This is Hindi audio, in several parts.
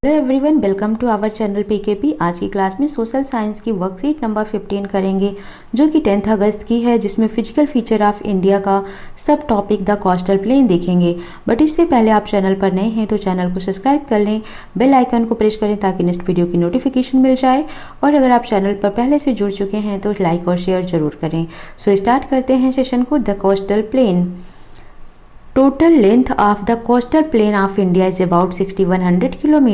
Hello everyone, welcome to our channel PKP. आज की क्लास में सोशल साइंस की वर्कशीट नंबर 15 करेंगे, जो कि 10 अगस्त की है, जिसमें फिजिकल फीचर ऑफ इंडिया का सब टॉपिक द कोस्टल प्लेन देखेंगे। बट इससे पहले आप चैनल पर नए हैं तो चैनल को सब्सक्राइब कर लें, बेल आइकन को प्रेस करें ताकि नेक्स्ट वीडियो की नोटिफिकेशन मिल जाए। और अगर आप चैनल पर पहले से जुड़ चुके हैं तो लाइक और शेयर जरूर करें। सो स्टार्ट करते हैं सेशन को। The coastal plain. Total length of the coastal plain of India is about 6100 km.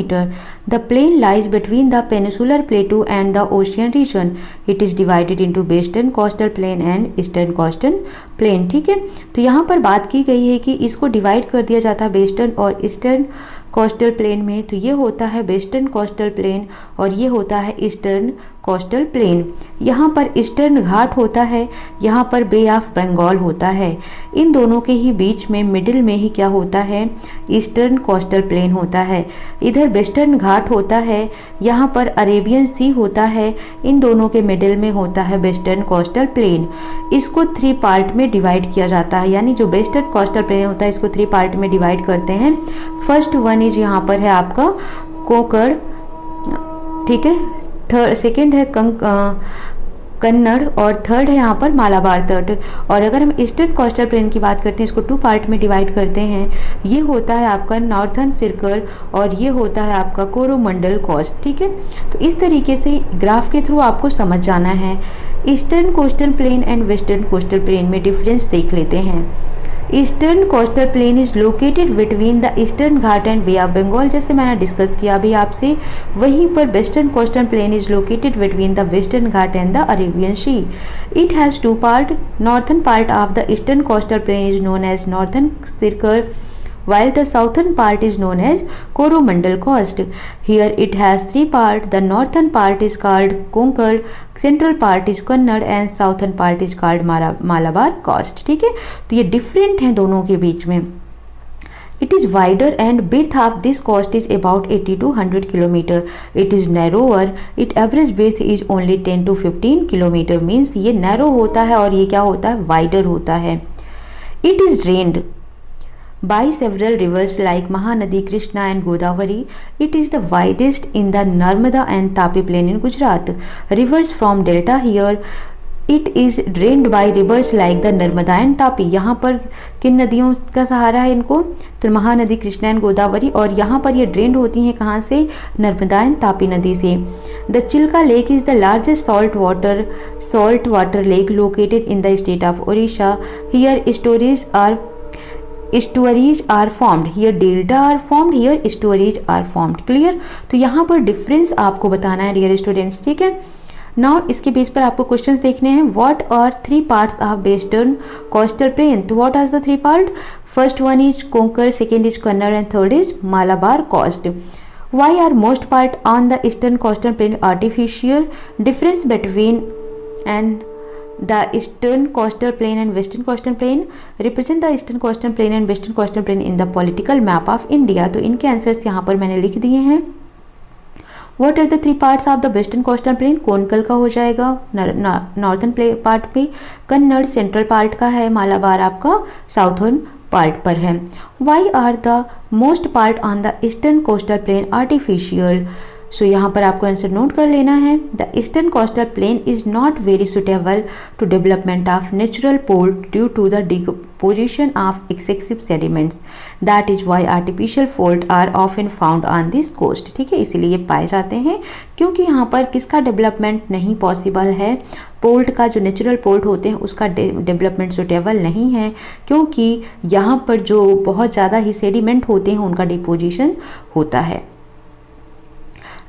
The plain lies between the peninsular plateau and the ocean region. It is divided into western coastal plain and eastern coastal plain. ठीक है, तो यहाँ पर बात की गई है कि इसको डिवाइड कर दिया जाता है वेस्टर्न और ईस्टर्न कोस्टल प्लेन में। तो ये होता है वेस्टर्न कोस्टल प्लेन और ये होता है ईस्टर्न कोस्टल प्लेन। यहाँ पर ईस्टर्न घाट होता है, यहाँ पर बे ऑफ बंगाल होता है। इन दोनों के ही बीच में मिडिल में ही क्या होता है, ईस्टर्न कोस्टल प्लेन होता है। इधर वेस्टर्न घाट होता है, यहाँ पर अरेबियन सी होता है। इन दोनों के मिडिल में होता है वेस्टर्न कोस्टल प्लेन। इसको 3 पार्ट में डिवाइड किया जाता है, यानी जो वेस्टर्न कोस्टल प्लेन होता है इसको 3 पार्ट में डिवाइड करते हैं। फर्स्ट वन इज यहाँ पर है आपका कोंकण, ठीक है। सेकेंड है कन्नड़ और थर्ड है यहाँ पर मालाबार तट। और अगर हम ईस्टर्न कोस्टल प्लेन की बात करते हैं, इसको 2 पार्ट में डिवाइड करते हैं। ये होता है आपका नॉर्थर्न सिरकर और ये होता है आपका कोरोमंडल कोस्ट, ठीक है। तो इस तरीके से ग्राफ के थ्रू आपको समझ जाना है। Eastern coastal plain and western coastal plain में डिफरेंस देख लेते हैं। Eastern coastal plain is located between the eastern Ghat and Bay of Bengal, जैसे मैंने डिस्कस किया अभी आपसे। वहीं पर western coastal plain is located between the western Ghat and the Arabian Sea. It has 2 part. Northern part of the eastern coastal plain is known as northern Circar, while the southern part is known as Coromandel Coast. Here it has 3 parts. The northern part is called Konkan, central part is Kannada and southern part is called Malabar Coast. ठीक है, तो ये डिफरेंट हैं दोनों के बीच में। It is wider and width of this coast is about 80 to 100 km. It is narrower. Its average width is only 10 to 15 km. Means ये narrow होता है और ये क्या होता है, wider होता है। It is drained by several rivers like Mahanadi, Krishna and Godavari. It is the widest in the Narmada and Tapi plain in Gujarat. Rivers from delta here. It is drained by rivers like the Narmada and Tapi. यहाँ पर किन नदियों का सहारा है इनको, तो महानदी, कृष्णा एंड गोदावरी। और यहाँ पर ये ड्रेन्ड होती हैं कहाँ से, नर्मदा एंड तापी नदी से। The Chilka lake is the largest salt water lake located in the state of Odisha. Here estuaries are formed. Here delta are formed, here estuaries are formed. Clear? तो यहाँ पर डिफरेंस आपको बताना है डियर स्टूडेंट्स, ठीक है। नाउ इसके बेस पर आपको क्वेश्चंस देखने हैं। What are 3 parts of western coastal plain? तो what are the 3 part? First one is Konkan, second is Kannada and third is Malabar coast. Why are most part on the eastern coastal plain artificial? Difference between and the eastern coastal plain and western coastal plain represent the eastern coastal plain and western coastal plain in the political map of India. तो इनके आंसर्स यहाँ पर मैंने लिख दिए हैं। What are the 3 parts of the western coastal plain? Konkan का हो जाएगा नॉर्थर्न पार्ट पे, कन्नड़ सेंट्रल पार्ट का है, मालाबार आपका साउथर्न पार्ट पर है। Why are the most part on the eastern coastal plain artificial? सो यहाँ पर आपको आंसर नोट कर लेना है। The eastern coastal plain is not very suitable to development of natural port due to the deposition of excessive sediments. That is why artificial fault are often found on this coast. ठीक है, इसीलिए पाए जाते हैं क्योंकि यहाँ पर किसका डेवलपमेंट नहीं पॉसिबल है, पोर्ट का जो नेचुरल पोर्ट होते हैं उसका डेवलपमेंट सुटेबल नहीं है, क्योंकि यहाँ पर जो बहुत ज़्यादा ही सेडिमेंट होते हैं उनका डिपोजिशन होता है।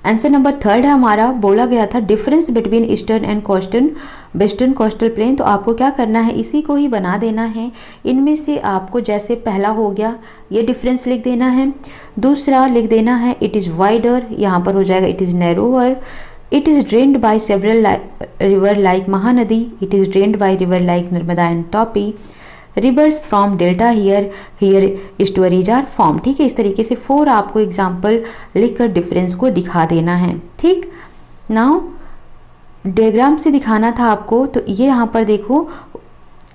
आंसर नंबर 3 है हमारा, बोला गया था difference between eastern and western coastal plain. तो आपको क्या करना है, इसी को ही बना देना है। इनमें से आपको जैसे पहला हो गया ये डिफरेंस लिख देना है, दूसरा लिख देना है इट इज़ वाइडर, यहाँ पर हो जाएगा it is narrower. It is drained by several river like Mahanadi, it is drained by river like Narmada and Tapi. Rivers from delta here storage are form. ठीक है, इस तरीके से 4 आपको एग्जाम्पल लिखकर डिफरेंस को दिखा देना है। ठीक, नाउ डायग्राम से दिखाना था आपको, तो ये यहाँ पर देखो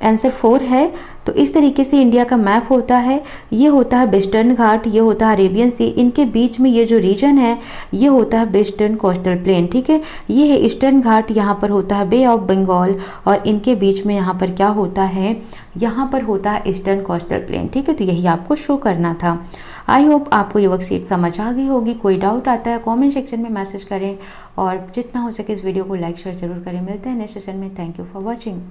आंसर 4 है। तो इस तरीके से इंडिया का मैप होता है। ये होता है वेस्टर्न घाट, ये होता है अरेबियन सी, इनके बीच में ये जो रीजन है ये होता है वेस्टर्न कोस्टल प्लेन। ठीक है, ये है ईस्टर्न घाट, यहाँ पर होता है बे ऑफ बंगाल और इनके बीच में यहाँ पर क्या होता है, यहाँ पर होता है ईस्टर्न कोस्टल प्लेन। ठीक है, तो यही आपको शो करना था। आई होप आपको ये वर्कशीट समझ आ गई होगी। कोई डाउट आता है कमेंट सेक्शन में मैसेज करें और जितना हो सके इस वीडियो को लाइक शेयर जरूर करें। मिलते हैं नेक्स्ट सेशन में। Thank you for watching.